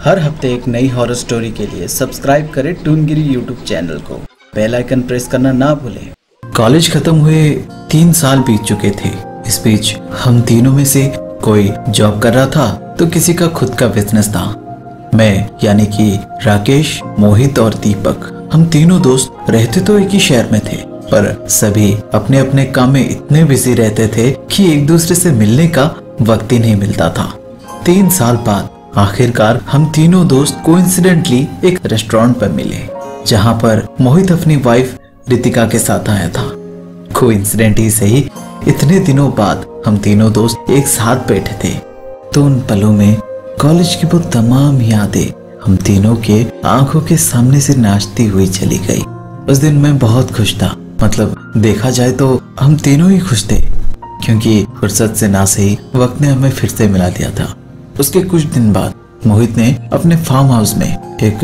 हर हफ्ते एक नई हॉरर स्टोरी के लिए सब्सक्राइब करें टूनगिरी यूट्यूब चैनल को। बेल आइकन प्रेस करना ना भूलें। कॉलेज खत्म हुए 3 साल बीत चुके थे। इस बीच हम तीनों में से कोई जॉब कर रहा था तो किसी का खुद का बिजनेस था। मैं यानी कि राकेश, मोहित और दीपक, हम तीनों दोस्त रहते तो एक ही शहर में थे, पर सभी अपने अपने काम में इतने बिजी रहते थे कि एक दूसरे से मिलने का वक्त ही नहीं मिलता था। 3 साल बाद आखिरकार हम तीनों दोस्त कोइंसिडेंटली एक रेस्टोरेंट पर मिले, जहां पर मोहित अपनी वाइफ रितिका के साथ आया था। कोइंसिडेंट ही सही, इतने दिनों बाद हम तीनों दोस्त एक साथ बैठे थे। तो उन पलों में कॉलेज की वो तमाम यादें हम तीनों के आंखों के सामने से नाचती हुई चली गई। उस दिन मैं बहुत खुश था, मतलब देखा जाए तो हम तीनों ही खुश थे, क्योंकि फुर्सत से ना सही वक्त ने हमें फिर से मिला दिया था। उसके कुछ दिन बाद मोहित ने अपने फार्म हाउस में एक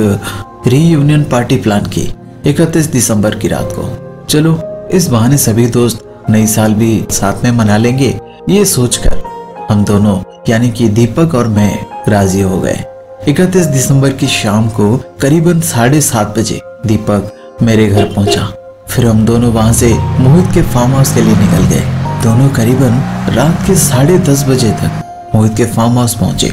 रीयूनियन पार्टी प्लान की 31 दिसंबर की रात को। चलो इस बहाने सभी दोस्त नई साल भी साथ में मना लेंगे, ये सोचकर हम दोनों यानी कि दीपक और मैं राजी हो गए। 31 दिसंबर की शाम को करीबन 7:30 बजे दीपक मेरे घर पहुंचा। फिर हम दोनों वहां से मोहित के फार्म हाउस के लिए निकल गए। दोनों करीबन रात के 10:30 बजे तक मोहित के फार्म हाउस पहुंचे,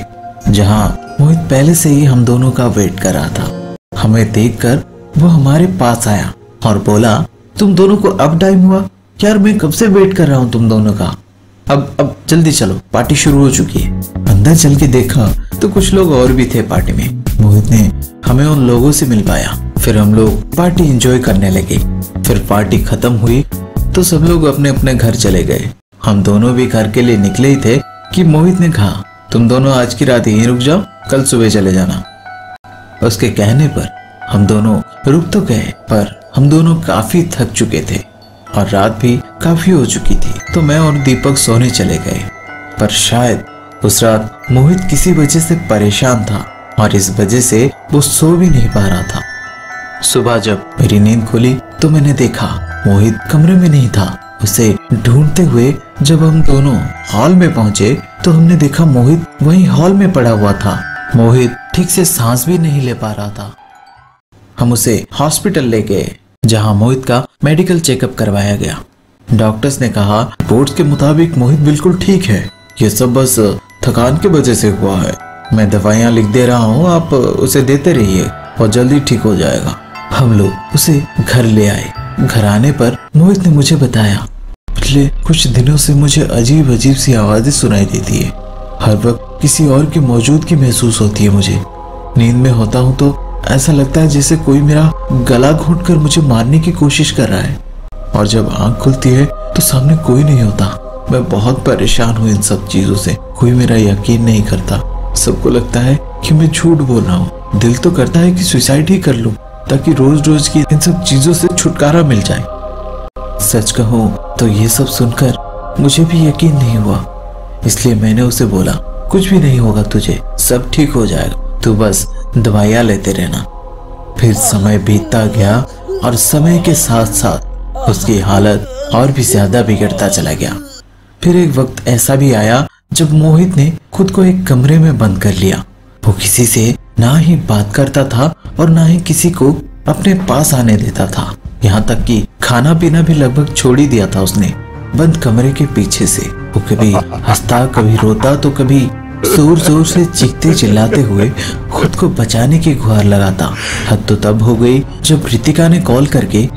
जहां मोहित पहले से ही हम दोनों का वेट कर रहा था। हमें देखकर वो हमारे पास आया और बोला, तुम दोनों को अब टाइम हुआ? यार मैं कब से वेट कर रहा हूँ तुम दोनों का। अब जल्दी चलो, पार्टी शुरू हो चुकी है। अंदर चल के देखा तो कुछ लोग और भी थे पार्टी में। मोहित ने हमें उन लोगों से मिलवाया। फिर हम लोग पार्टी एंजॉय करने लगे। फिर पार्टी खत्म हुई तो सब लोग अपने अपने घर चले गए। हम दोनों भी घर के लिए निकले ही थे कि मोहित ने कहा, तुम दोनों आज की रात यहीं रुक जाओ, कल सुबह चले जाना। उसके कहने पर हम दोनों रुक तो गए, पर हम दोनों काफी थक चुके थे और रात भी काफी हो चुकी थी, तो मैं और दीपक सोने चले गए। पर शायद उस रात मोहित किसी वजह से परेशान था और इस वजह से वो सो भी नहीं पा रहा था। सुबह जब मेरी नींद खुली तो मैंने देखा मोहित कमरे में नहीं था। उसे ढूंढते हुए जब हम दोनों हॉल में पहुंचे तो हमने देखा मोहित वहीं हॉल में पड़ा हुआ था। मोहित ठीक से सांस भी नहीं ले पा रहा था। हम उसे हॉस्पिटल ले गए, जहां मोहित का मेडिकल चेकअप करवाया गया। डॉक्टर्स ने कहा, रिपोर्ट्स के मुताबिक मोहित बिल्कुल ठीक है, ये सब बस थकान की वजह से हुआ है। मैं दवाइयाँ लिख दे रहा हूँ, आप उसे देते रहिए और जल्दी ठीक हो जाएगा। हम लोग उसे घर ले आए। घर आने पर मोहित ने मुझे बताया, पिछले कुछ दिनों से मुझे अजीब अजीब सी आवाजें सुनाई देती है। हर वक्त किसी और की मौजूदगी महसूस होती है मुझे। नींद में होता हूँ तो ऐसा लगता है जैसे कोई मेरा गला घोंटकर मुझे मारने की कोशिश कर रहा है, और जब आंख खुलती है तो सामने कोई नहीं होता। मैं बहुत परेशान हूँ इन सब चीजों से। कोई मेरा यकीन नहीं करता। सबको लगता है कि मैं झूठ बोल रहा हूँ। दिल तो करता है कि सुसाइड ही कर लूं, ताकि रोज रोज की इन सब चीजों से छुटकारा मिल जाए। सच कहूं तो ये सब सुनकर मुझे भी यकीन नहीं हुआ, इसलिए मैंने उसे बोला, कुछ भी नहीं होगा तुझे, सब ठीक हो जाएगा, तू बस दवाइयाँ लेते रहना। फिर समय बीतता गया और समय के साथ साथ उसकी हालत और भी ज्यादा बिगड़ता चला गया। फिर एक वक्त ऐसा भी आया जब मोहित ने खुद को एक कमरे में बंद कर लिया। वो किसी से ना ही बात करता था और ना ही किसी को अपने पास आने देता था। यहाँ तक कि खाना पीना भी लगभग छोड़ ही दिया था उसने, बंद कमरे के पीछे से। वो कभी हंसता, कभी रोता, तो कभी जोर जोर से चीखते चिल्लाते हुए खुद को बचाने की गुहार लगाता। हद तो तब हो गई जब रितिका ने कॉल करके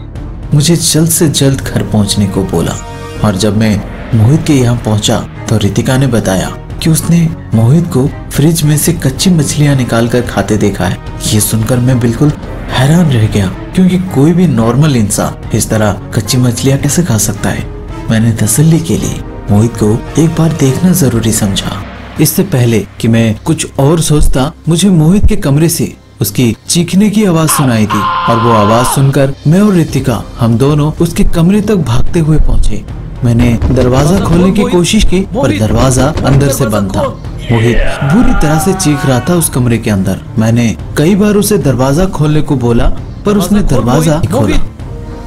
मुझे जल्द से जल्द घर पहुंचने को बोला। और जब मैं मोहित के यहाँ पहुंचा तो रितिका ने बताया कि उसने मोहित को फ्रिज में से कच्ची मछलियां निकालकर खाते देखा है। ये सुनकर मैं बिल्कुल हैरान रह गया, क्योंकि कोई भी नॉर्मल इंसान इस तरह कच्ची मछलियां कैसे खा सकता है। मैंने तसल्ली के लिए मोहित को एक बार देखना जरूरी समझा। इससे पहले कि मैं कुछ और सोचता, मुझे मोहित के कमरे से उसकी चीखने की आवाज सुनाई दी, और वो आवाज सुनकर मैं और रितिका हम दोनों उसके कमरे तक भागते हुए पहुंचे। मैंने दरवाजा खोलने की कोशिश की, पर दरवाजा अंदर से बंद था। मोहित बुरी तरह से चीख रहा था उस कमरे के अंदर। मैंने कई बार उसे दरवाजा खोलने को बोला, पर उसने दरवाजा नहीं खोला।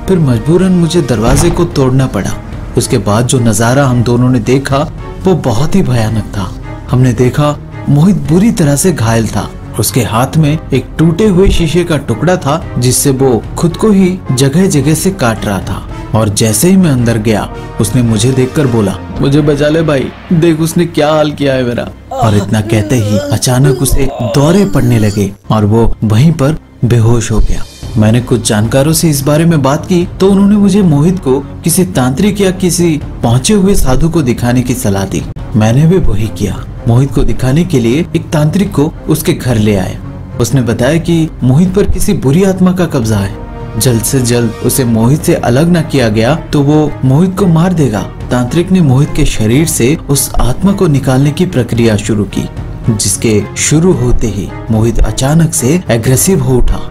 फिर मजबूरन मुझे दरवाजे को तोड़ना पड़ा। उसके बाद जो नजारा हम दोनों ने देखा वो बहुत ही भयानक था। हमने देखा मोहित बुरी तरह से घायल था उसके हाथ में एक टूटे हुए शीशे का टुकड़ा था जिससे वो खुद को ही जगह जगह से काट रहा था। और जैसे ही मैं अंदर गया उसने मुझे देखकर बोला, मुझे बचा ले भाई, देख उसने क्या हाल किया है मेरा। और इतना कहते ही अचानक उसे दौरे पड़ने लगे और वो वहीं पर बेहोश हो गया। मैंने कुछ जानकारों से इस बारे में बात की तो उन्होंने मुझे मोहित को किसी तांत्रिक या किसी पहुंचे हुए साधु को दिखाने की सलाह दी। मैंने भी वही किया। मोहित को दिखाने के लिए एक तांत्रिक को उसके घर ले आए। उसने बताया कि मोहित पर किसी बुरी आत्मा का कब्जा है, जल्द से जल्द उसे मोहित से अलग न किया गया तो वो मोहित को मार देगा। तांत्रिक ने मोहित के शरीर से उस आत्मा को निकालने की प्रक्रिया शुरू की, जिसके शुरू होते ही मोहित अचानक से एग्रेसिव हो उठा।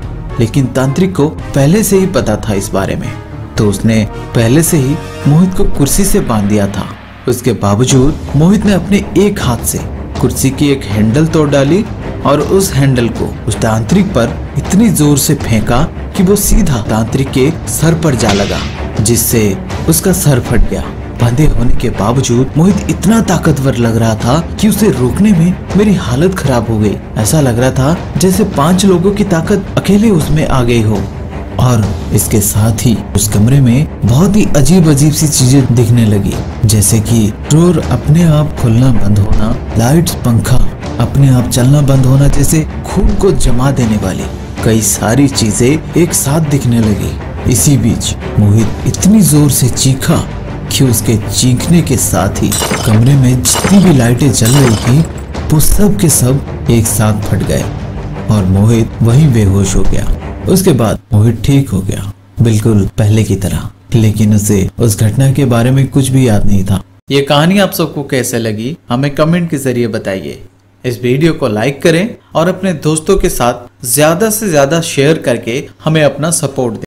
लेकिन तांत्रिक को पहले से ही पता था इस बारे में, तो उसने पहले से ही मोहित को कुर्सी से बांध दिया था। उसके बावजूद मोहित ने अपने एक हाथ से कुर्सी की एक हैंडल तोड़ डाली और उस हैंडल को उस तांत्रिक पर इतनी जोर से फेंका कि वो सीधा तांत्रिक के सर पर जा लगा, जिससे उसका सर फट गया। बंधे होने के बावजूद मोहित इतना ताकतवर लग रहा था कि उसे रोकने में मेरी हालत खराब हो गई। ऐसा लग रहा था जैसे 5 लोगों की ताकत अकेले उसमें आ गई हो। और इसके साथ ही उस कमरे में बहुत ही अजीब अजीब सी चीजें दिखने लगी, जैसे कि डोर अपने आप खुलना बंद होना, लाइट्स, पंखा अपने आप चलना बंद होना, जैसे खून को जमा देने वाली कई सारी चीजें एक साथ दिखने लगी। इसी बीच मोहित इतनी जोर से चीखा कि उसके चीखने के साथ ही कमरे में जितनी भी लाइटें जल रही थी वो सब के सब एक साथ फट गए और मोहित वहीं बेहोश हो गया। उसके बाद मोहित ठीक हो गया, बिल्कुल पहले की तरह, लेकिन उसे उस घटना के बारे में कुछ भी याद नहीं था। ये कहानी आप सबको कैसे लगी हमें कमेंट के जरिए बताइए। इस वीडियो को लाइक करें और अपने दोस्तों के साथ ज्यादा से ज्यादा शेयर करके हमें अपना सपोर्ट दें।